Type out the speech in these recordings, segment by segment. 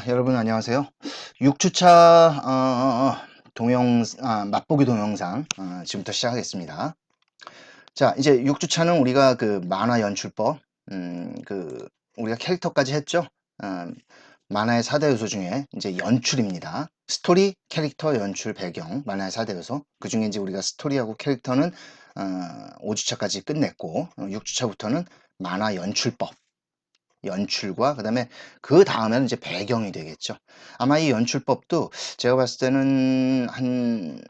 여러분 안녕하세요. 6주차 맛보기 동영상 지금부터 시작하겠습니다. 자, 이제 6주차는 우리가 그 만화 연출법, 우리가 캐릭터까지 했죠. 어, 만화의 4대 요소 중에 이제 연출입니다. 스토리, 캐릭터, 연출, 배경, 만화의 4대 요소. 그 중에 이제 우리가 스토리하고 캐릭터는 5주차까지 끝냈고, 6주차부터는 만화 연출법. 연출과 그다음에 그 다음에는 이제 배경이 되겠죠. 아마 이 연출법도 제가 봤을 때는 한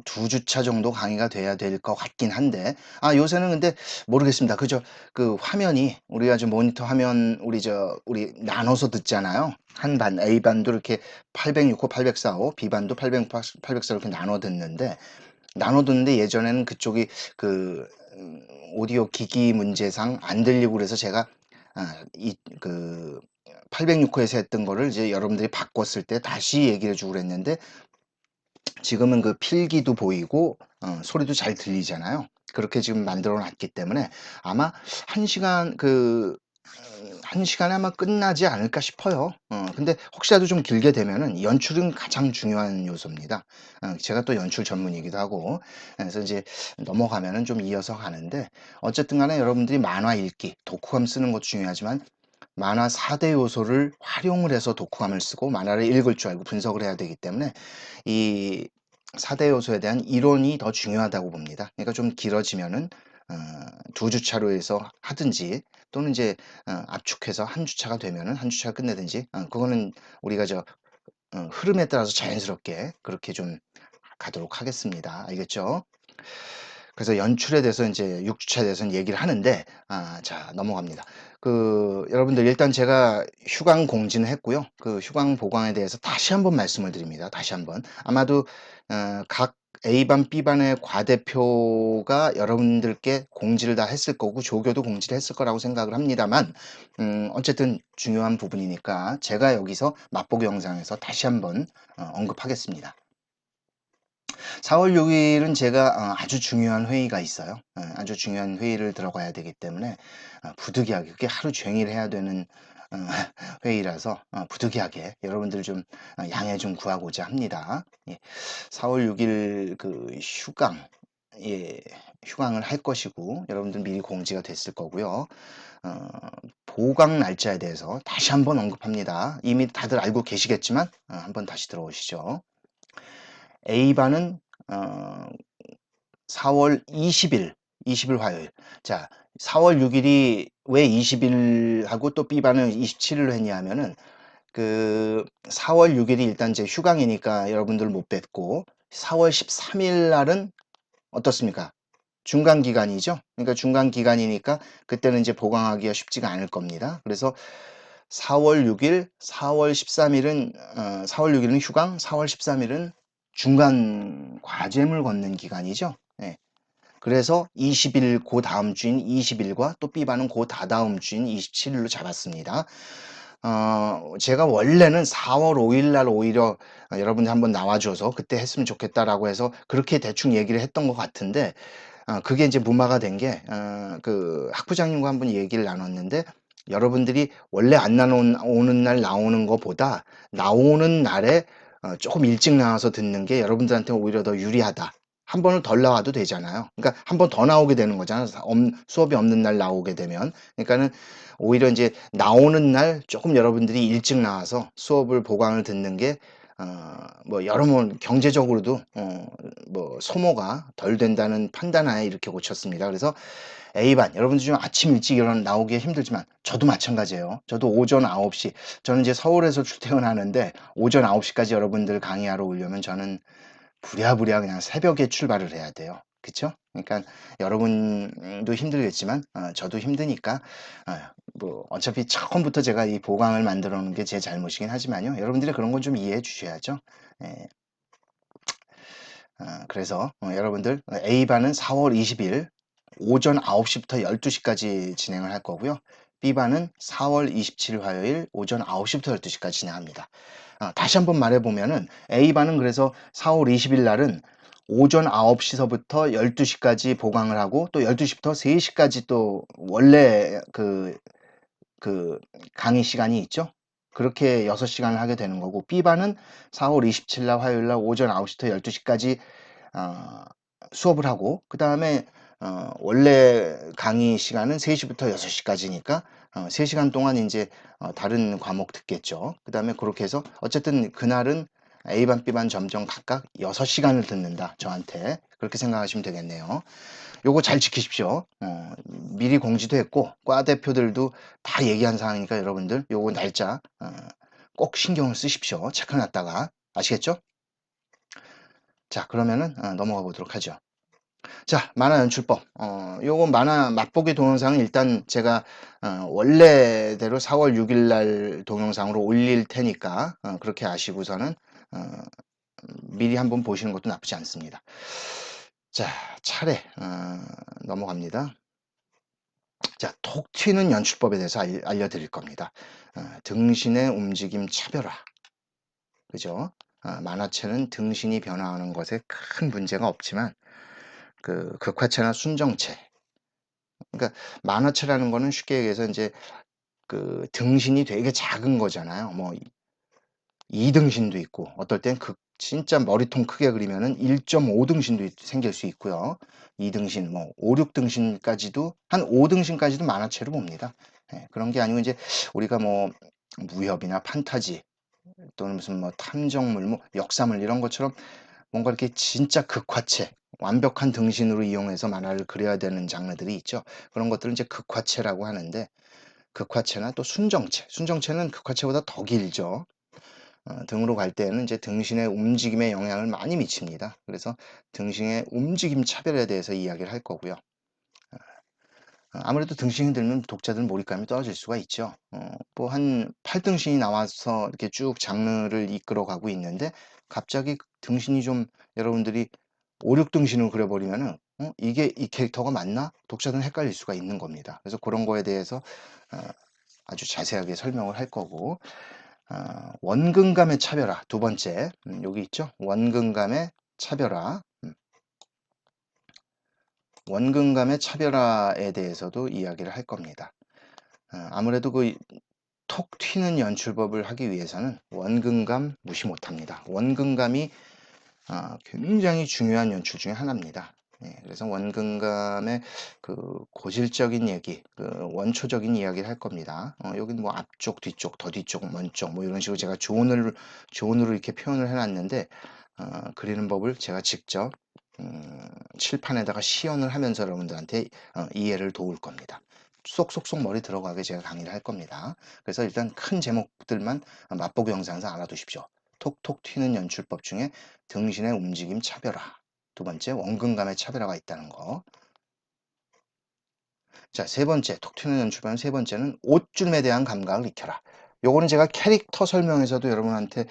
2주차 정도 강의가 돼야 될 것 같긴 한데 요새는 근데 모르겠습니다. 그죠? 그 화면이 우리가 지금 모니터 화면 우리 나눠서 듣잖아요. 한 반 A반도 이렇게 806호 804호 B반도 806, 804 이렇게 나눠 듣는데 예전에는 그쪽이 그 오디오 기기 문제상 안 들리고 그래서 제가 이 그 806호에서 했던 거를 이제 여러분들이 바꿨을 때 다시 얘기를 해주고 그랬는데 지금은 그 필기도 보이고 소리도 잘 들리잖아요. 그렇게 지금 만들어 놨기 때문에 아마 1시간 1시간에 아마 끝나지 않을까 싶어요. 근데 혹시라도 좀 길게 되면은 연출은 가장 중요한 요소입니다. 제가 또 연출 전문이기도 하고 그래서 이제 넘어가면은 좀 이어서 가는데 어쨌든 간에 여러분들이 만화 읽기, 독후감 쓰는 것도 중요하지만 만화 4대 요소를 활용을 해서 독후감을 쓰고 만화를 읽을 줄 알고 분석을 해야 되기 때문에 이 4대 요소에 대한 이론이 더 중요하다고 봅니다. 그러니까 좀 길어지면은 2주차로 해서 하든지 또는 이제 압축해서 한 주차가 되면은 한 주차가 끝내든지 그거는 우리가 흐름에 따라서 자연스럽게 그렇게 좀 가도록 하겠습니다. 알겠죠? 그래서 연출에 대해서 이제 6주차에 대해서는 얘기를 하는데 자 넘어갑니다. 여러분들 일단 제가 휴강 공지는 했고요. 그 휴강 보강에 대해서 다시 한번 말씀을 드립니다. 다시 한번. 아마도 각 A반, B반의 과대표가 여러분들께 공지를 다 했을 거고 조교도 공지를 했을 거라고 생각을 합니다만 어쨌든 중요한 부분이니까 제가 여기서 맛보기 영상에서 다시 한번 언급하겠습니다. 4월 6일은 제가 아주 중요한 회의가 있어요. 아주 중요한 회의를 들어가야 되기 때문에 부득이하게 그게 하루 종일 해야 되는 어, 회의라서 부득이하게 여러분들 좀 양해 좀 구하고자 합니다. 예, 4월 6일 예, 휴강을 할 것이고 여러분들 미리 공지가 됐을 거고요. 어, 보강 날짜에 대해서 다시 한번 언급합니다. 이미 다들 알고 계시겠지만 한번 다시 들어오시죠. A반은 어, 4월 20일 화요일. 자, 4월 6일이 왜 20일하고 또 B반은 27일로 했냐면은 4월 6일이 일단 제 휴강이니까 여러분들 못 뵙고 4월 13일 날은 어떻습니까? 중간 기간이죠. 그러니까 중간 기간이니까 그때는 이제 보강하기가 쉽지가 않을 겁니다. 그래서 4월 6일, 4월 13일은 4월 6일은 휴강, 4월 13일은 중간 과제물 걷는 기간이죠. 예. 그래서 20일 그 다음 주인 20일과 또 B반은 그 다다음 주인 27일로 잡았습니다. 제가 원래는 4월 5일 날 오히려 여러분들 한번 나와줘서 그때 했으면 좋겠다라고 해서 그렇게 대충 얘기를 했던 것 같은데 그게 이제 무마가 된 게 그 학부장님과 한번 얘기를 나눴는데 여러분들이 원래 안 오는 날 나오는 것보다 나오는 날에 조금 일찍 나와서 듣는 게 여러분들한테 오히려 더 유리하다. 한 번을 덜 나와도 되잖아요. 그러니까 한 번 더 나오게 되는 거잖아요. 수업이 없는 날 나오게 되면. 그러니까는 오히려 이제 나오는 날 조금 여러분들이 일찍 나와서 수업을 보강을 듣는 게 뭐 여러모로 경제적으로도 뭐 소모가 덜 된다는 판단하에 이렇게 고쳤습니다. 그래서 A반 여러분들 좀 아침 일찍 일어나 나오기 힘들지만 저도 마찬가지예요. 저도 오전 9시 저는 이제 서울에서 출퇴근하는데 오전 9시까지 여러분들 강의하러 오려면 저는 부랴부랴 그냥 새벽에 출발을 해야 돼요. 그쵸? 그러니까 여러분도 힘들겠지만 저도 힘드니까 뭐 어차피 처음부터 제가 이 보강을 만들어 놓은 게 제 잘못이긴 하지만요. 여러분들이 그런 건 좀 이해해 주셔야죠. 예. 그래서 여러분들 A반은 4월 20일 오전 9시부터 12시까지 진행을 할 거고요. B반은 4월 27일 화요일 오전 9시부터 12시까지 진행합니다. 다시 한번 말해보면은 A반은 그래서 4월 20일 날은 오전 9시서부터 12시까지 보강을 하고 또 12시부터 3시까지 또 원래 그 강의 시간이 있죠. 그렇게 6시간을 하게 되는 거고, B반은 4월 27일 날 화요일 날 오전 9시부터 12시까지 수업을 하고, 그 다음에 원래 강의 시간은 3시부터 6시까지니까 3시간 동안 이제 다른 과목 듣겠죠. 그 다음에 그렇게 해서 어쨌든 그날은 A반, B반 점점 각각 6시간을 듣는다. 저한테. 그렇게 생각하시면 되겠네요. 요거 잘 지키십시오. 미리 공지도 했고, 과 대표들도 다 얘기한 사항이니까 여러분들 요거 날짜 꼭 신경을 쓰십시오. 체크해놨다가. 아시겠죠? 자, 그러면은 넘어가 보도록 하죠. 자, 만화 연출법. 요거 만화 맛보기 동영상은 일단 제가 원래대로 4월 6일 날 동영상으로 올릴 테니까 그렇게 아시고서는 미리 한번 보시는 것도 나쁘지 않습니다. 자, 차례 넘어갑니다. 자, 톡 튀는 연출법에 대해서 알려드릴 겁니다. 등신의 움직임 차별화. 그죠? 만화체는 등신이 변화하는 것에 큰 문제가 없지만 그 극화체나 순정체, 그러니까 만화체라는 거는 쉽게 얘기해서 이제 그 등신이 되게 작은 거잖아요. 뭐 2등신도 있고 어떨 땐 진짜 머리통 크게 그리면은 1.5등신도 생길 수 있고요. 2등신, 뭐 5, 6등신까지도 한 5등신까지도 만화체로 봅니다. 예, 그런 게 아니고 이제 우리가 뭐 무협이나 판타지 또는 무슨 뭐 탐정물, 뭐 역사물 이런 것처럼 뭔가 이렇게 진짜 극화체, 완벽한 등신으로 이용해서 만화를 그려야 되는 장르들이 있죠. 그런 것들은 이제 극화체라고 하는데, 극화체나 또 순정체, 순정체는 극화체보다 더 길죠. 등으로 갈 때는 이제 등신의 움직임에 영향을 많이 미칩니다. 그래서 등신의 움직임 차별에 대해서 이야기를 할 거고요. 아무래도 등신이 들면 독자들 몰입감이 떨어질 수가 있죠. 뭐 한 8등신이 나와서 이렇게 쭉 장르를 이끌어 가고 있는데 갑자기 등신이 좀 여러분들이 5, 6등신으로 그려버리면은 이게 이 캐릭터가 맞나? 독자들은 헷갈릴 수가 있는 겁니다. 그래서 그런 거에 대해서 아주 자세하게 설명을 할 거고, 원근감의 차별화 두 번째, 여기 있죠? 원근감의 차별화. 원근감의 차별화에 대해서도 이야기를 할 겁니다. 아무래도 그 톡 튀는 연출법을 하기 위해서는 원근감 무시 못합니다. 원근감이 굉장히 중요한 연출 중에 하나입니다. 그래서 원근감의 그 고질적인 얘기, 그 원초적인 이야기를 할 겁니다. 여기는 뭐 앞쪽, 뒤쪽, 더 뒤쪽, 먼쪽 뭐 이런 식으로 제가 조언으로 이렇게 표현을 해놨는데 그리는 법을 제가 직접 칠판에다가 시연을 하면서 여러분들한테 이해를 도울 겁니다. 쏙쏙쏙 머리 들어가게 제가 강의를 할 겁니다. 그래서 일단 큰 제목들만 맛보기 영상에서 알아두십시오. 톡톡 튀는 연출법 중에 등신의 움직임 차별화, 두 번째 원근감의 차별화가 있다는 거. 자, 세 번째 톡 튀는 연출법 세 번째는 옷주름에 대한 감각을 익혀라. 요거는 제가 캐릭터 설명에서도 여러분한테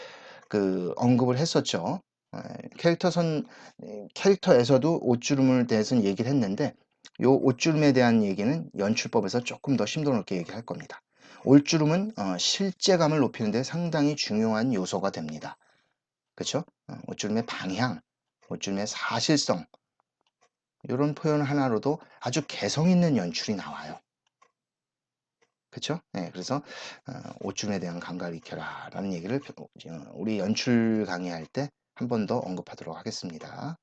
그 언급을 했었죠. 캐릭터에서도 옷주름을 대해서는 얘기를 했는데 요 옷주름에 대한 얘기는 연출법에서 조금 더 심도 높게 얘기할 겁니다. 옷주름은 실제감을 높이는 데 상당히 중요한 요소가 됩니다. 그렇죠? 옷주름의 방향, 옷주름의 사실성 이런 표현 하나로도 아주 개성 있는 연출이 나와요. 그렇죠? 네, 그래서 옷주름에 대한 감각을 익혀라 라는 얘기를 우리 연출 강의할 때 한 번 더 언급하도록 하겠습니다.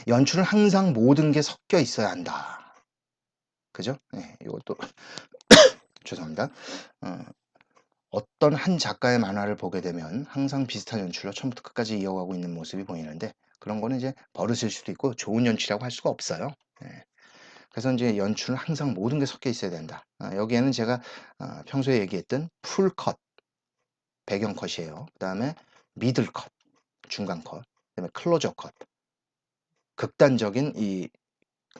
연출은 항상 모든 게 섞여 있어야 한다. 그죠? 네, 이것도 죄송합니다. 어떤 한 작가의 만화를 보게 되면 항상 비슷한 연출로 처음부터 끝까지 이어가고 있는 모습이 보이는데 그런 거는 이제 버릇일 수도 있고 좋은 연출이라고 할 수가 없어요. 네. 그래서 이제 연출은 항상 모든 게 섞여 있어야 된다. 여기에는 제가 평소에 얘기했던 풀컷, 배경 컷이에요. 그 다음에 미들 컷, 중간 컷, 그 다음에 클로저 컷, 극단적인 이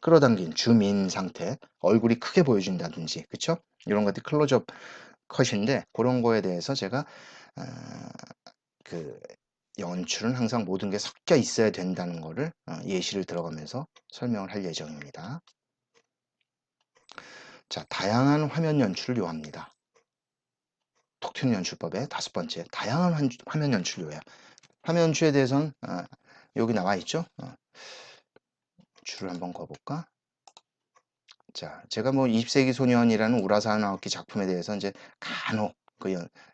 끌어당긴 줌인 상태, 얼굴이 크게 보여준다든지, 그쵸? 이런 것들이 클로즈업 컷인데, 그런 거에 대해서 제가, 그, 연출은 항상 모든 게 섞여 있어야 된다는 거를 예시를 들어가면서 설명을 할 예정입니다. 자, 다양한 화면 연출을 요합니다. 톡 튀는 연출법의 다섯 번째, 다양한 화면 연출을 요해요. 화면 연출에 대해서는 여기 나와 있죠? 줄을 한번 거볼까? 자, 제가 뭐 20세기 소년이라는 우라사와 나오키 작품에 대해서 이제 간혹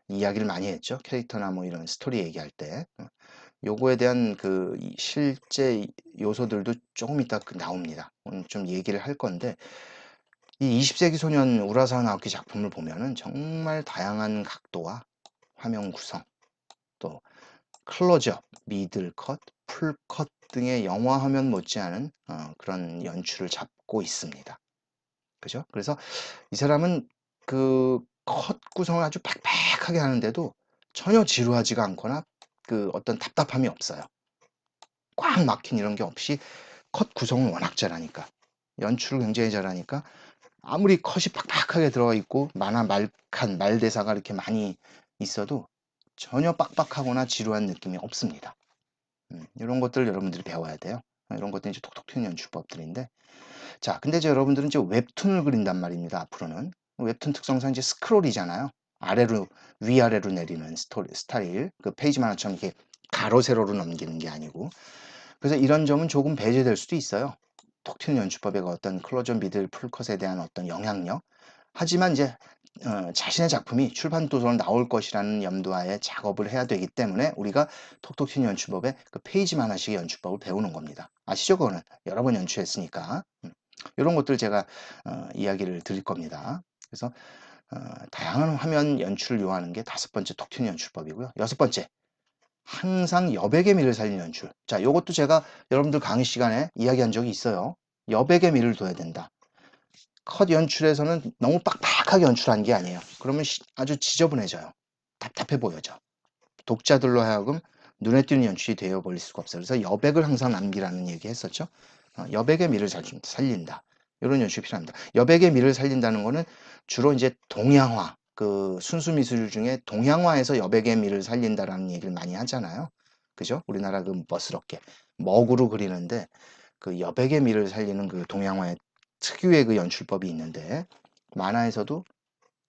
이야기를 많이 했죠. 캐릭터나 뭐 이런 스토리 얘기할 때. 요거에 대한 실제 요소들도 조금 이따 나옵니다. 오늘 좀 얘기를 할 건데, 이 20세기 소년 우라사와 나오키 작품을 보면은 정말 다양한 각도와 화면 구성, 또 클로즈업, 미들컷, 풀컷 등의 영화 화면 못지않은 그런 연출을 잡고 있습니다. 그죠? 그래서 이 사람은 그 컷 구성을 아주 빽빽하게 하는데도 전혀 지루하지가 않거나 어떤 답답함이 없어요. 꽉 막힌 이런 게 없이 컷 구성을 워낙 잘하니까, 연출을 굉장히 잘하니까 아무리 컷이 팍팍하게 들어가 있고 만화 말대사가 이렇게 많이 있어도 전혀 빡빡하거나 지루한 느낌이 없습니다. 이런 것들 여러분들이 배워야 돼요. 이런 것들이 이제 톡톡 튀는 연출법들인데, 자, 근데 이제 여러분들은 이제 웹툰을 그린단 말입니다. 앞으로는 웹툰 특성상 이제 스크롤이잖아요. 아래로 위아래로 내리는 스타일, 그 페이지 만화처럼 이렇게 가로 세로로 넘기는 게 아니고, 그래서 이런 점은 조금 배제될 수도 있어요. 톡 튀는 연출법의 어떤 클로저 미들 풀컷에 대한 어떤 영향력. 하지만 이제 자신의 작품이 출판 도서로 나올 것이라는 염두하에 작업을 해야 되기 때문에 우리가 톡톡 튀는 연출법의 그 페이지만 하나씩의 연출법을 배우는 겁니다. 아시죠? 그거는 여러 번 연출했으니까. 이런 것들 제가 이야기를 드릴 겁니다. 그래서 다양한 화면 연출을 요하는 게 5번째 톡 튀는 연출법이고요. 6번째, 항상 여백의 미를 살리는 연출. 자, 요것도 제가 여러분들 강의 시간에 이야기한 적이 있어요. 여백의 미를 둬야 된다. 컷 연출에서는 너무 빡빡하게 연출한 게 아니에요. 그러면 아주 지저분해져요. 답답해 보여져. 독자들로 하여금 눈에 띄는 연출이 되어버릴 수가 없어요. 그래서 여백을 항상 남기라는 얘기 했었죠. 여백의 미를 살린다. 이런 연출이 필요합니다. 여백의 미를 살린다는 거는 주로 이제 동양화, 그 순수 미술 중에 동양화에서 여백의 미를 살린다라는 얘기를 많이 하잖아요. 그죠? 우리나라 그 멋스럽게 먹으로 그리는데 그 여백의 미를 살리는 그 동양화의 특유의 그 연출법이 있는데, 만화에서도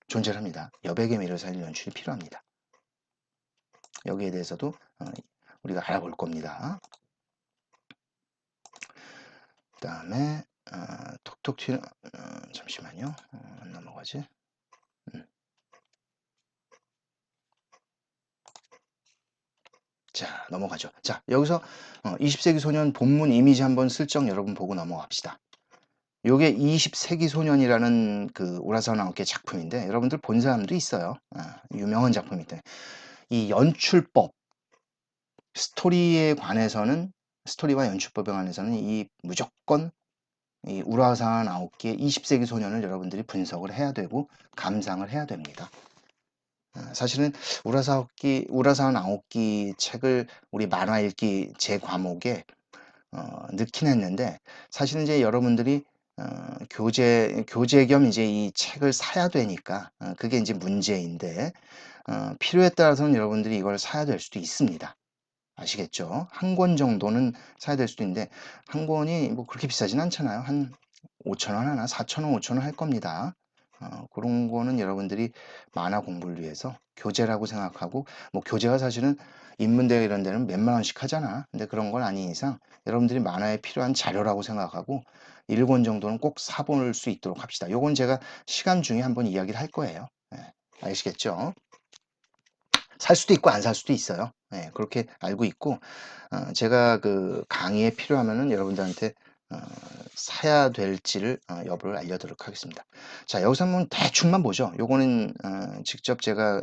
존재를 합니다. 여백의 미를 살리는 연출이 필요합니다. 여기에 대해서도 우리가 알아볼 겁니다. 그 다음에 톡톡 튀는 잠시만요. 안 넘어가지? 자, 넘어가죠. 자, 여기서 20세기 소년 본문 이미지 한번 슬쩍 여러분 보고 넘어갑시다. 요게 20세기 소년이라는 그 우라사와 나오키의 작품인데, 여러분들 본 사람도 있어요. 유명한 작품인데, 이 연출법, 스토리와 연출법에 관해서는 이 무조건 이 우라사와 나오키의 20세기 소년을 여러분들이 분석을 해야 되고 감상을 해야 됩니다. 사실은 우라사와 나오키 책을 우리 만화 읽기 제 과목에 넣긴 했는데, 사실은 이제 여러분들이 교재 겸 이제 이 책을 사야 되니까 그게 이제 문제인데, 필요에 따라서는 여러분들이 이걸 사야 될 수도 있습니다. 아시겠죠? 한 권 정도는 사야 될 수도 있는데, 한 권이 뭐 그렇게 비싸진 않잖아요. 한 5,000원 하나, 4,000원, 5,000원 할 겁니다. 그런 거는 여러분들이 만화 공부를 위해서 교재라고 생각하고, 뭐 교재가 사실은 인문대회 이런 데는 몇만 원씩 하잖아. 근데 그런 건 아닌 이상 여러분들이 만화에 필요한 자료라고 생각하고 1권 정도는 꼭 사볼 수 있도록 합시다. 요건 제가 시간 중에 한번 이야기를 할 거예요. 아시겠죠? 살 수도 있고 안 살 수도 있어요. 그렇게 알고 있고, 제가 그 강의에 필요하면은 여러분들한테 사야 될지를 여부를 알려드리도록 하겠습니다. 자, 여기서 한번 대충만 보죠. 요거는 직접 제가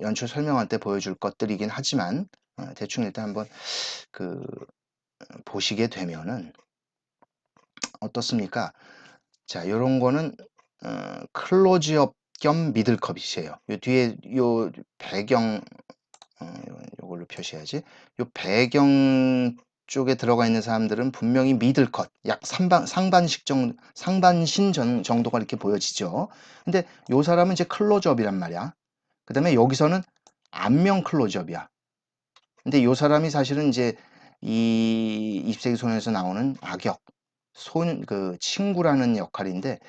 연출 설명할 때 보여줄 것들이긴 하지만 대충 일단 한번 그 보시게 되면은 어떻습니까? 자, 요런 거는 클로즈업 겸 미들컵이에요. 요 뒤에 요 배경 요걸로 표시해야지. 요 배경 쪽에 들어가 있는 사람들은 분명히 미들컷, 약 상반신 정도가 이렇게 보여지죠. 근데 요 사람은 이제 클로즈업이란 말이야. 그 다음에 여기서는 안면 클로즈업이야. 근데 요 사람이 사실은 이제 이 20세기 소년에서 나오는 악역, 그 친구라는 역할인데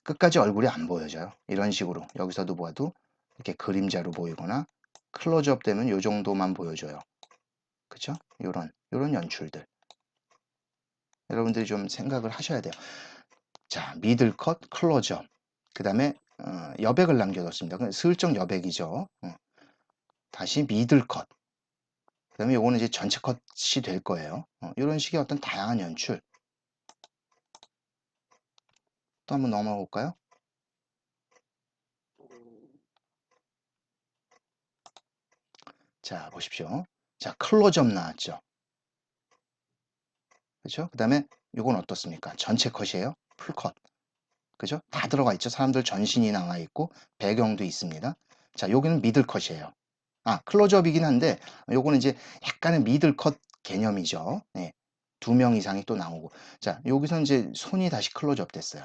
끝까지 얼굴이 안 보여져요. 이런 식으로 여기서도 봐도 이렇게 그림자로 보이거나 클로즈업 되면 요 정도만 보여줘요. 그쵸? 요런 연출들. 여러분들이 좀 생각을 하셔야 돼요. 자, 미들컷, 클로즈업. 그 다음에 여백을 남겨뒀습니다. 슬쩍 여백이죠. 다시 미들 컷. 그 다음에 요거는 이제 전체 컷이 될 거예요. 이런 식의 어떤 다양한 연출. 또 한번 넘어가 볼까요? 자, 보십시오. 자, 클로즈업 나왔죠. 그죠? 그 다음에 요건 어떻습니까? 전체 컷이에요. 풀컷. 그죠? 다 들어가 있죠. 사람들 전신이 나와 있고 배경도 있습니다. 자, 여기는 미들 컷이에요. 클로즈업이긴 한데 요거는 이제 약간의 미들 컷 개념이죠. 네. 2명 이상이 또 나오고. 자, 여기서 이제 손이 다시 클로즈업 됐어요.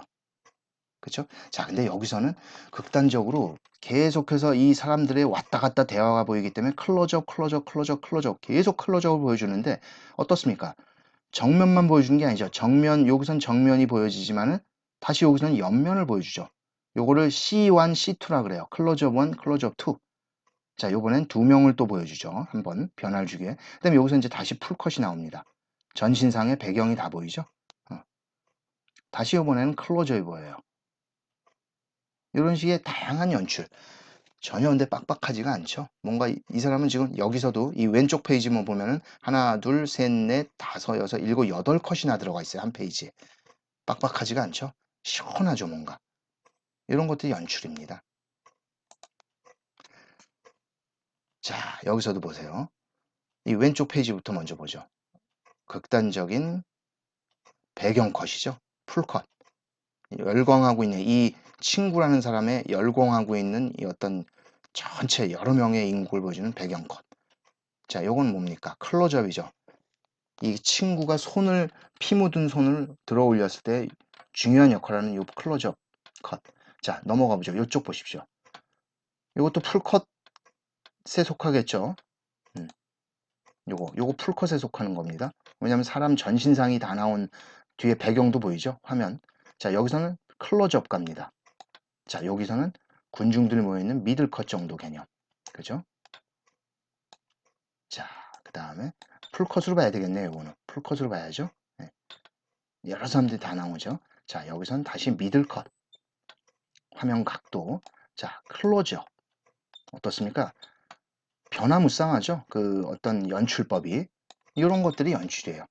그쵸? 자, 근데 여기서는 극단적으로 계속해서 이 사람들의 왔다 갔다 대화가 보이기 때문에 클로즈업, 클로즈업, 클로즈업, 클로즈업 계속 클로즈업을 보여주는데 어떻습니까? 정면만 보여주는 게 아니죠. 여기선 정면이 보여지지만은 다시 여기서는 옆면을 보여주죠. 요거를 C1, C2라 그래요. 클로즈업 1, 클로즈업 2. 자, 요번엔 2명을 또 보여주죠. 한번 변화를 주게. 그 다음에 여기서 이제 다시 풀컷이 나옵니다. 전신상의 배경이 다 보이죠. 다시 요번에는 클로즈업이 보여요. 이런 식의 다양한 연출. 전혀 근데 빡빡하지가 않죠. 뭔가 이 사람은 지금 여기서도 이 왼쪽 페이지만 보면은 하나, 둘, 셋, 넷, 다섯, 여섯, 일곱, 여덟 컷이나 들어가 있어요. 한 페이지에. 빡빡하지가 않죠. 시원하죠, 뭔가. 이런 것들이 연출입니다. 자, 여기서도 보세요. 이 왼쪽 페이지부터 먼저 보죠. 극단적인 배경 컷이죠. 풀컷. 열광하고 있는 이 친구라는 사람의 열광하고 있는 이 어떤 전체 여러 명의 인구를 보여주는 배경 컷. 자, 요건 뭡니까? 클로즈업이죠. 이 친구가 피 묻은 손을 들어 올렸을 때 중요한 역할을 하는 이 클로즈업 컷. 자, 넘어가 보죠. 이쪽 보십시오. 이것도 풀컷에 속하겠죠. 요거 풀컷에 속하는 겁니다. 왜냐하면 사람 전신상이 다 나온 뒤에 배경도 보이죠? 화면. 자, 여기서는 클로즈업 갑니다. 자, 여기서는 군중들이 모여있는 미들컷 정도 개념. 그죠? 자, 그 다음에 풀컷으로 봐야 되겠네요. 이거는 풀컷으로 봐야죠. 네. 여러 사람들이 다 나오죠. 자, 여기선 다시 미들컷. 화면 각도. 자, 클로즈업. 어떻습니까? 변화무쌍하죠. 그 어떤 연출법이. 이런 것들이 연출이에요.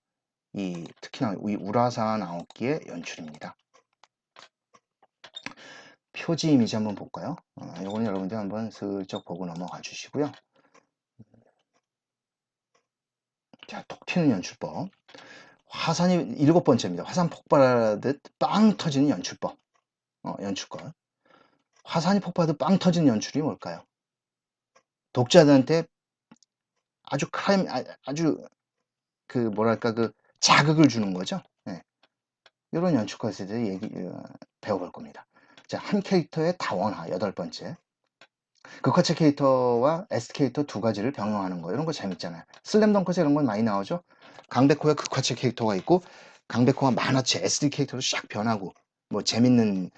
특히나 이 우라사 나오기의 연출입니다. 표지 이미지 한번 볼까요? 이거는 여러분들 한번 슬쩍 보고 넘어가 주시고요. 자, 톡 튀는 연출법. 화산이 7번째입니다. 화산 폭발하듯 빵 터지는 연출법. 연출권. 화산이 폭발하듯 빵 터지는 연출이 뭘까요? 독자들한테 아주 뭐랄까 자극을 주는 거죠. 네. 이런 연출컷에 대해 배워볼 겁니다. 자, 한 캐릭터의 다원화 8번째. 극화체 캐릭터와 S 캐릭터 두 가지를 병용하는 거 이런 거 재밌잖아요. 슬램덩크에서 이런 건 많이 나오죠. 강백호의 극화체 캐릭터가 있고 강백호가 만화체 SD 캐릭터로 샥 변하고 뭐 재밌는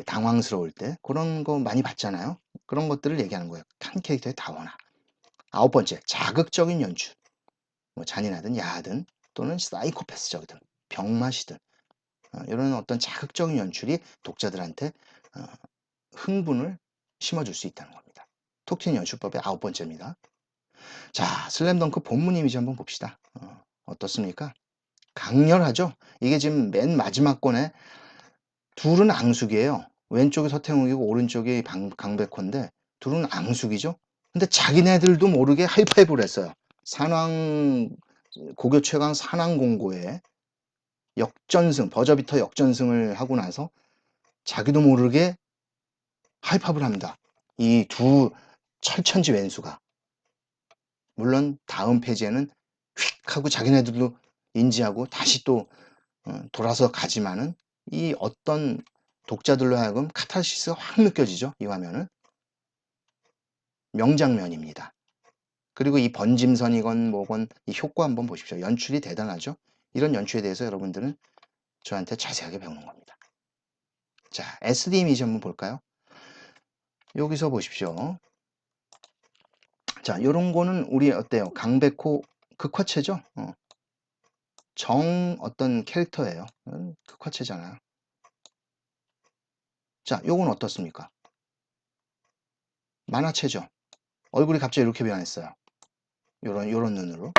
당황스러울 때 그런 거 많이 봤잖아요. 그런 것들을 얘기하는 거예요. 한 캐릭터의 다원화. 9번째, 자극적인 연출. 뭐 잔인하든 야하든 또는 사이코패스적이든 병맛이든 이런 어떤 자극적인 연출이 독자들한테 흥분을 심어줄 수 있다는 겁니다. 톡 튀는 연출법의 9번째입니다. 자, 슬램덩크 본문 이미지 한번 봅시다. 어떻습니까? 강렬하죠? 이게 지금 맨 마지막 권에 둘은 앙숙이에요. 왼쪽이 서태웅이고 오른쪽이 강백호인데 둘은 앙숙이죠? 근데 자기네들도 모르게 하이파이브를 했어요. 고교 최강 산왕공고에 버저비터 역전승을 하고 나서 자기도 모르게 하이파이브를 합니다. 이 두 철천지 왼수가. 물론 다음 페이지에는 휙 하고 자기네들도 인지하고 다시 또 돌아서 가지만은 이 어떤 독자들로 하여금 카타르시스가 확 느껴지죠. 이 화면은. 명장면입니다. 그리고 이 번짐선이건 뭐건 이 효과 한번 보십시오. 연출이 대단하죠. 이런 연출에 대해서 여러분들은 저한테 자세하게 배우는 겁니다. 자, SD 이미지 한번 볼까요? 여기서 보십시오. 자, 요런 거는 우리 어때요? 강백호 극화체죠? 어떤 캐릭터예요. 극화체잖아요. 자, 요건 어떻습니까? 만화체죠. 얼굴이 갑자기 이렇게 변했어요. 요런 눈으로.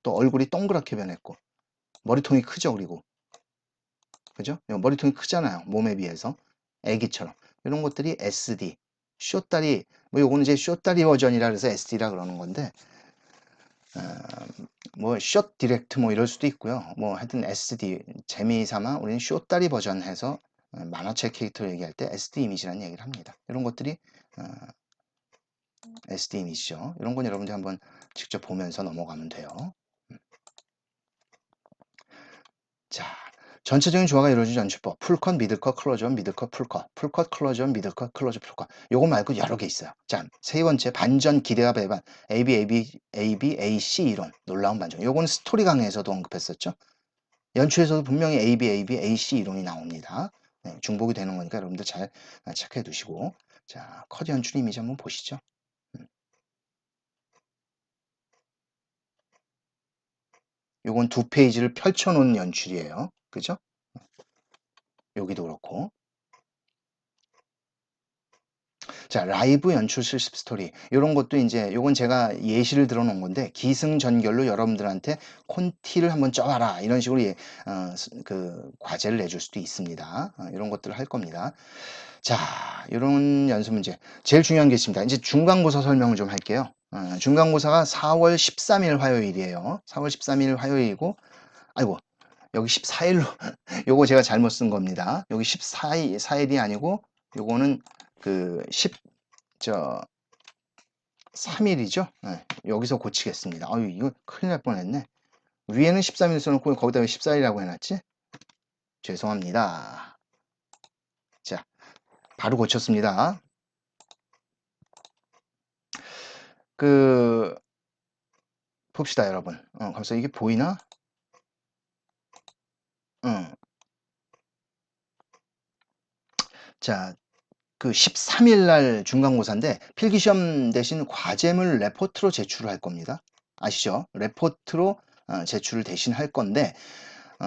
또 얼굴이 동그랗게 변했고 머리통이 크죠. 그리고 그죠? 머리통이 크잖아요. 몸에 비해서 애기처럼. 이런 것들이 SD 쇼다리, 뭐 요거는 이제 쇼다리 버전이라 그래서 SD라 그러는 건데 뭐숏 디렉트 뭐 이럴 수도 있고요. 뭐 하여튼 SD 재미삼아 우리는 쇼다리 버전 해서 만화책 캐릭터 얘기할 때 SD 이미지라는 얘기를 합니다. 이런 것들이 SD 이미지죠. 이런 건 여러분들 한번 직접 보면서 넘어가면 돼요. 자, 전체적인 조화가 이루어진 연출법. 풀컷, 미들컷, 클로즈업, 미들컷, 풀컷. 풀컷, 클로즈업, 미들컷, 클로즈업, 풀컷. 요거 말고 여러 개 있어요. 자, 세 번째 반전, 기대와 배반. AB, AC 이론. 놀라운 반전. 요거는 스토리 강의에서도 언급했었죠. 연출에서도 분명히 AC 이론이 나옵니다. 네, 중복이 되는 거니까 여러분들 잘 체크해 두시고. 자, 컷 연출 이미지 한번 보시죠. 요건 두 페이지를 펼쳐 놓은 연출이에요. 그죠? 여기도 그렇고. 자, 라이브 연출 실습 스토리. 이런 것도 이제 요건 제가 예시를 들어 놓은 건데 기승전결로 여러분들한테 콘티를 한번 쪄봐라. 이런 식으로 그 과제를 내줄 수도 있습니다. 이런 것들을 할 겁니다. 자, 이런 연습 문제. 제일 중요한 게 있습니다. 이제 중간고사 설명을 좀 할게요. 중간고사가 4월 13일 화요일이에요. 4월 13일 화요일이고, 아이고, 여기 14일로, 요거 제가 잘못 쓴 겁니다. 여기 14일이 아니고, 요거는 그 3일이죠. 네, 여기서 고치겠습니다. 아유, 이거 큰일 날 뻔했네. 위에는 13일 써놓고 거기다 왜 14일이라고 해놨지? 죄송합니다. 자, 바로 고쳤습니다. 봅시다, 여러분. 감사 이게 보이나? 자, 그 13일 날 중간고사인데 필기시험 대신 과제물 레포트로 제출을 할 겁니다. 아시죠? 레포트로 제출을 대신 할 건데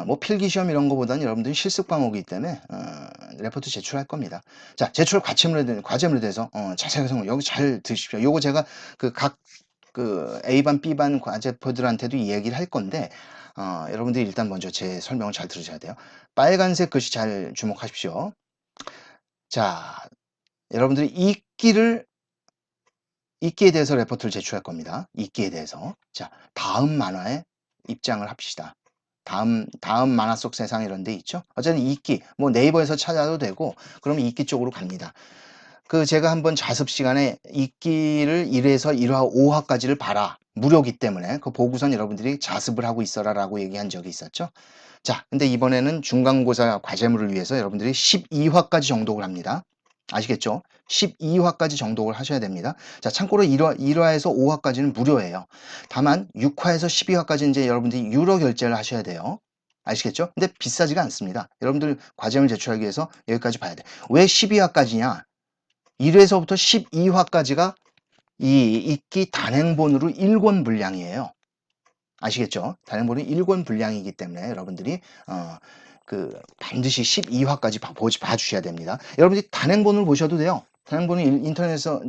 뭐 필기시험 이런 거보다는 여러분들이 실습 과목이기 때문에 레포트 제출할 겁니다. 자, 제출 과제물에 대해서 자세하게 설명 여기 잘 드십시오. 요거 제가 그 A반, B반 과제표들한테도 이 얘기를 할 건데 여러분들이 일단 먼저 제 설명을 잘 들으셔야 돼요. 빨간색 글씨 잘 주목하십시오. 자, 여러분들이 읽기에 대해서 레포트를 제출할 겁니다. 읽기에 대해서. 자, 다음 만화에 입장을 합시다. 다음 만화 속 세상 이런 데 있죠? 어쨌든 읽기, 뭐 네이버에서 찾아도 되고, 그러면 읽기 쪽으로 갑니다. 제가 한번 자습 시간에 읽기를 1회에서 1화, 5화까지를 봐라. 무료기 때문에 그 보고선 여러분들이 자습을 하고 있어라 라고 얘기한 적이 있었죠. 자, 근데 이번에는 중간고사 과제물을 위해서 여러분들이 12화까지 정독을 합니다. 아시겠죠? 12화까지 정독을 하셔야 됩니다. 자, 참고로 1화에서 5화까지는 무료예요. 다만 6화에서 12화까지 이제 여러분들이 유료 결제를 하셔야 돼요. 아시겠죠? 근데 비싸지가 않습니다. 여러분들 과제물 제출하기 위해서 여기까지 봐야 돼. 왜 12화까지냐? 1회에서부터 12화까지가 이 읽기 단행본으로 1권 분량이에요. 아시겠죠? 단행본이 1권 분량이기 때문에 여러분들이 반드시 12화까지 봐주셔야 됩니다. 여러분들이 단행본을 보셔도 돼요. 단행본은 인터넷에서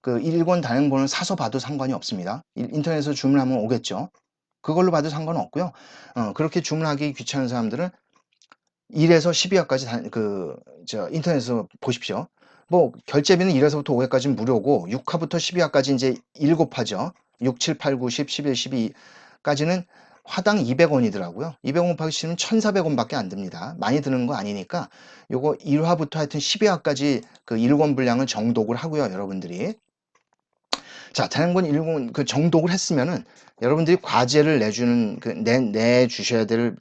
그 1권 단행본을 사서 봐도 상관이 없습니다. 인터넷에서 주문하면 오겠죠. 그걸로 봐도 상관없고요. 그렇게 주문하기 귀찮은 사람들은 1에서 12화까지 인터넷에서 보십시오. 뭐 결제비는 1에서부터 5회까지는 무료고 6화부터 12화까지 이제 7화죠. 6, 7, 8, 9, 10, 11, 12까지는 화당 200원이더라고요. 200원 곱하기 10은 1,400원밖에 안 듭니다. 많이 드는 거 아니니까 요거 1화부터 하여튼 12화까지 그 1권 분량을 정독을 하고요, 여러분들이. 자, 단행본 1권 그 정독을 했으면은 여러분들이 과제를 내주셔야 될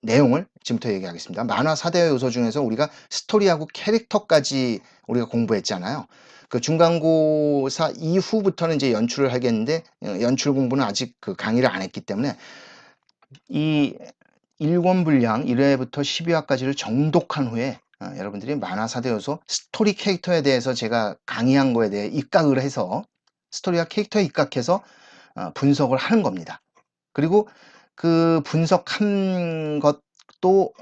내용을 지금부터 얘기하겠습니다. 만화 4대 요소 중에서 우리가 스토리하고 캐릭터까지 우리가 공부했잖아요. 그 중간고사 이후부터는 이제 연출을 하겠는데 연출 공부는 아직 그 강의를 안 했기 때문에 이 1권 분량 1회부터 12화까지를 정독한 후에 여러분들이 만화 4대 요소 스토리 캐릭터에 대해서 제가 강의한 거에 대해 입각을 해서 스토리와 캐릭터에 입각해서 분석을 하는 겁니다. 그리고 그 분석한 것도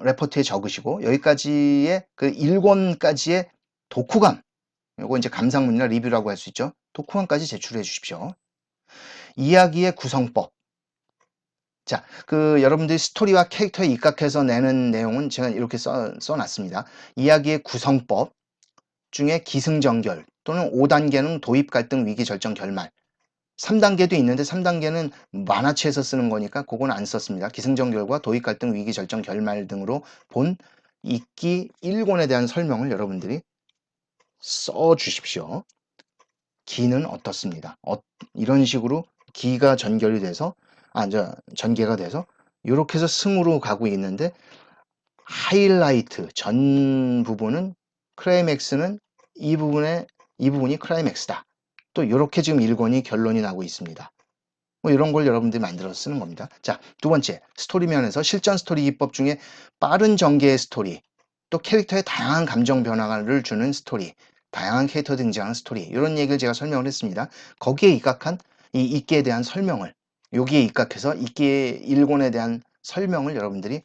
레포트에 적으시고 여기까지의 그 1권까지의 독후감 요거 이제 감상문이나 리뷰라고 할 수 있죠. 독후감까지 제출해 주십시오. 이야기의 구성법. 자, 여러분들이 스토리와 캐릭터에 입각해서 내는 내용은 제가 이렇게 써놨습니다. 이야기의 구성법 중에 기승전결 또는 5단계는 도입 갈등 위기 절정 결말. 3단계도 있는데 3단계는 만화체에서 쓰는 거니까 그건 안 썼습니다. 기승전결과 도입 갈등 위기 절정 결말 등으로 본 읽기 1권에 대한 설명을 여러분들이 써 주십시오. 기는 어떻습니다. 이런 식으로 기가 전결이 돼서 전개가 돼서 이렇게 해서 승으로 가고 있는데 하이라이트 전 부분은 클라이맥스는 이 부분이 클라이맥스다. 또 이렇게 지금 1권이 결론이 나고 있습니다. 뭐 이런 걸 여러분들이 만들어서 쓰는 겁니다. 자, 두 번째 스토리면에서 실전 스토리 기법 중에 빠른 전개의 스토리, 또 캐릭터의 다양한 감정 변화를 주는 스토리, 다양한 캐릭터 등장하는 스토리, 이런 얘기를 제가 설명을 했습니다. 거기에 입각한 이 읽기에 대한 설명을, 여기에 입각해서 읽기의 1권에 대한 설명을 여러분들이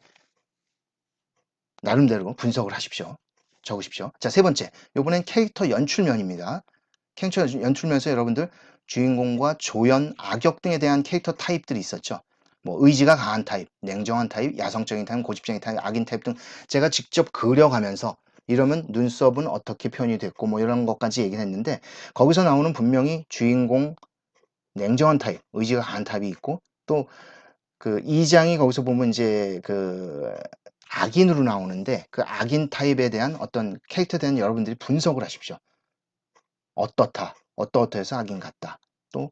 나름대로 분석을 하십시오. 적으십시오. 자, 세 번째, 이번엔 캐릭터 연출면입니다. 캐릭터 연출면에서 여러분들 주인공과 조연, 악역 등에 대한 캐릭터 타입들이 있었죠. 뭐 의지가 강한 타입, 냉정한 타입, 야성적인 타입, 고집적인 타입, 악인 타입 등 제가 직접 그려가면서 이러면 눈썹은 어떻게 표현이 됐고 뭐 이런 것까지 얘기를 했는데 거기서 나오는 분명히 주인공 냉정한 타입, 의지가 강한 타입이 있고 또 이장이 거기서 보면 이제 악인으로 나오는데 그 악인 타입에 대한 어떤 캐릭터에 대한 여러분들이 분석을 하십시오. 어떠어떠 해서 악인 같다. 또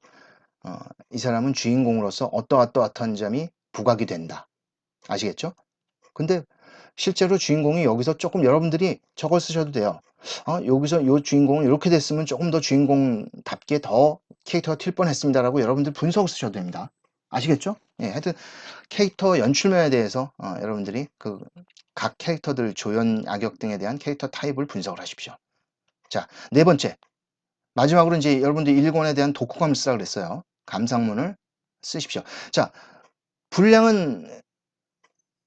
이 사람은 주인공으로서 어떠어떠한 점이 부각이 된다. 아시겠죠? 근데 실제로 주인공이 여기서 조금 여러분들이 저걸 쓰셔도 돼요. 여기서 요 주인공은 이렇게 됐으면 조금 더 주인공답게 더 캐릭터가 튈 뻔했습니다라고 여러분들 분석을 쓰셔도 됩니다. 아시겠죠? 예, 하여튼 캐릭터 연출면에 대해서 여러분들이 각 캐릭터들 조연, 악역 등에 대한 캐릭터 타입을 분석을 하십시오. 자, 네 번째. 마지막으로 이제 여러분들 1권에 대한 독후감을 쓰라 그랬어요. 감상문을 쓰십시오. 자, 분량은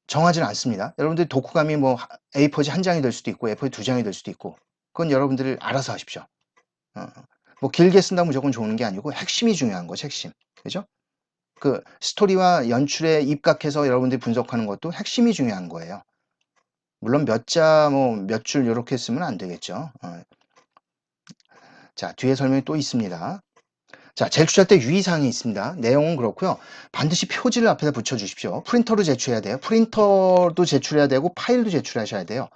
정하지는 않습니다. 여러분들 독후감이 뭐 A4지 한 장이 될 수도 있고 A4지 두 장이 될 수도 있고 그건 여러분들 알아서 하십시오. 뭐 길게 쓴다고 무조건 좋은 게 아니고 핵심이 중요한 거죠. 핵심. 그죠? 스토리와 연출에 입각해서 여러분들이 분석하는 것도 핵심이 중요한 거예요. 물론 몇 자, 뭐 몇 줄 이렇게 쓰면 안 되겠죠. 자, 뒤에 설명이 또 있습니다. 자, 제출할 때 유의사항이 있습니다. 내용은 그렇고요. 반드시 표지를 앞에다 붙여주십시오. 프린터로 제출해야 돼요. 프린터도 제출해야 되고 파일도 제출하셔야 돼요.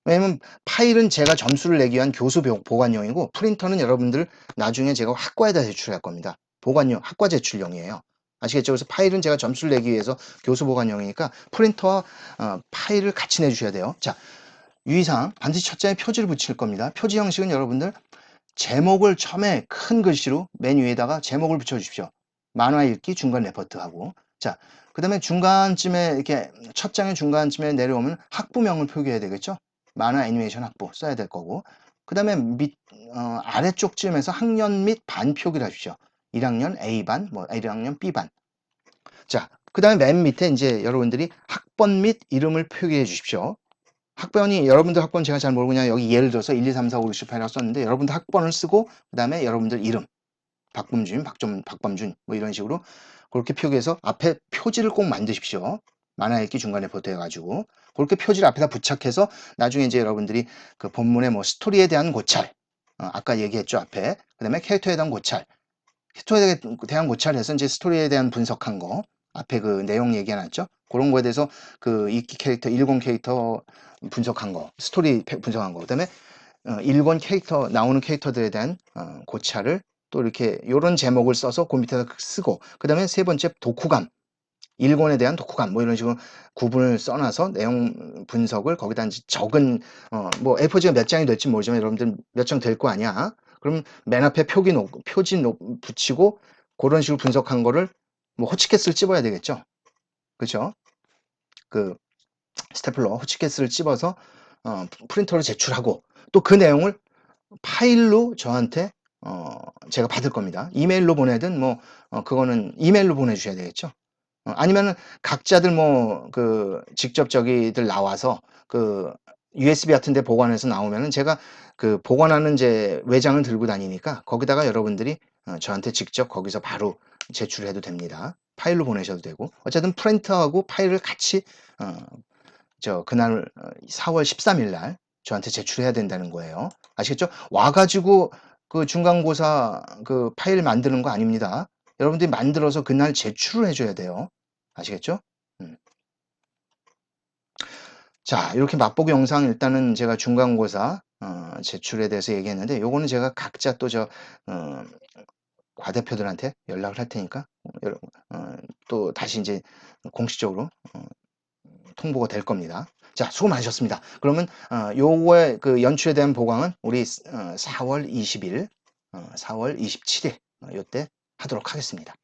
왜냐면 파일은 제가 점수를 내기 위한 교수 보관용이고 프린터는 여러분들 나중에 제가 학과에다 제출할 겁니다. 보관용, 학과 제출용이에요. 아시겠죠? 그래서 파일은 제가 점수를 내기 위해서 교수 보관용이니까 프린터와 파일을 같이 내주셔야 돼요. 자, 유의사항 반드시 첫 장에 표지를 붙일 겁니다. 표지 형식은 여러분들 제목을 처음에 큰 글씨로 맨 위에다가 제목을 붙여주십시오. 만화 읽기 중간 레포트하고 자, 그 다음에 중간쯤에 이렇게 첫 장의 중간쯤에 내려오면 학부명을 표기해야 되겠죠. 만화 애니메이션 학부 써야 될 거고 그 다음에 아래쪽쯤에서 학년 및 반 표기를 하십시오. 1학년 A반, 뭐 1학년 B반. 자, 그 다음에 맨 밑에 이제 여러분들이 학번 및 이름을 표기해 주십시오. 학번이 여러분들 학번 제가 잘 모르고 그냥 여기 예를 들어서 1, 2, 3, 4, 5, 6, 7, 8이라고 썼는데 여러분들 학번을 쓰고 그 다음에 여러분들 이름 박범준, 박범준 뭐 이런 식으로 그렇게 표기해서 앞에 표지를 꼭 만드십시오. 만화 읽기 중간에 보태가지고 그렇게 표지를 앞에다 부착해서 나중에 이제 여러분들이 본문의 뭐 스토리에 대한 고찰 아까 얘기했죠 앞에 그 다음에 캐릭터에 대한 고찰 캐릭터에 대한 고찰해서 이제 스토리에 대한 분석한 거 앞에 내용 얘기해놨죠 그런 거에 대해서 읽기 캐릭터 1권 캐릭터 분석한 거 스토리 분석한 거 그다음에 1권 캐릭터 나오는 캐릭터들에 대한 고찰을 또 이렇게 요런 제목을 써서 그 밑에다 쓰고 그 다음에 세 번째 독후감 1권에 대한 독후감 뭐 이런 식으로 구분을 써놔서 내용 분석을 거기다 이제 적은 뭐 A4지가 몇 장이 될지 모르지만 여러분들 몇 장 될 거 아니야 그럼 맨 앞에 표지 붙이고 그런 식으로 분석한 거를 뭐 호치케스를 찝어야 되겠죠 그렇죠 스테플러 호치케스를 찝어서 프린터로 제출하고 또 그 내용을 파일로 저한테 제가 받을 겁니다. 이메일로 보내든 뭐 그거는 이메일로 보내주셔야 되겠죠. 아니면은 각자들 뭐 직접 저기들 나와서 USB 같은 데 보관해서 나오면은 제가 그 보관하는 이제 외장을 들고 다니니까 거기다가 여러분들이 저한테 직접 거기서 바로 제출해도 됩니다. 파일로 보내셔도 되고. 어쨌든 프린터하고 파일을 같이 그날 4월 13일 날 저한테 제출해야 된다는 거예요. 아시겠죠? 와가지고 그 중간고사 그 파일 만드는 거 아닙니다. 여러분들이 만들어서 그날 제출을 해줘야 돼요. 아시겠죠? 자, 이렇게 맛보기 영상 일단은 제가 중간고사 제출에 대해서 얘기했는데 요거는 제가 각자 또 과대표들한테 연락을 할 테니까 또 다시 이제 공식적으로 통보가 될 겁니다. 자, 수고 많으셨습니다. 그러면 요거의 그 연출에 대한 보강은 우리 4월 20일, 4월 27일 요때 하도록 하겠습니다.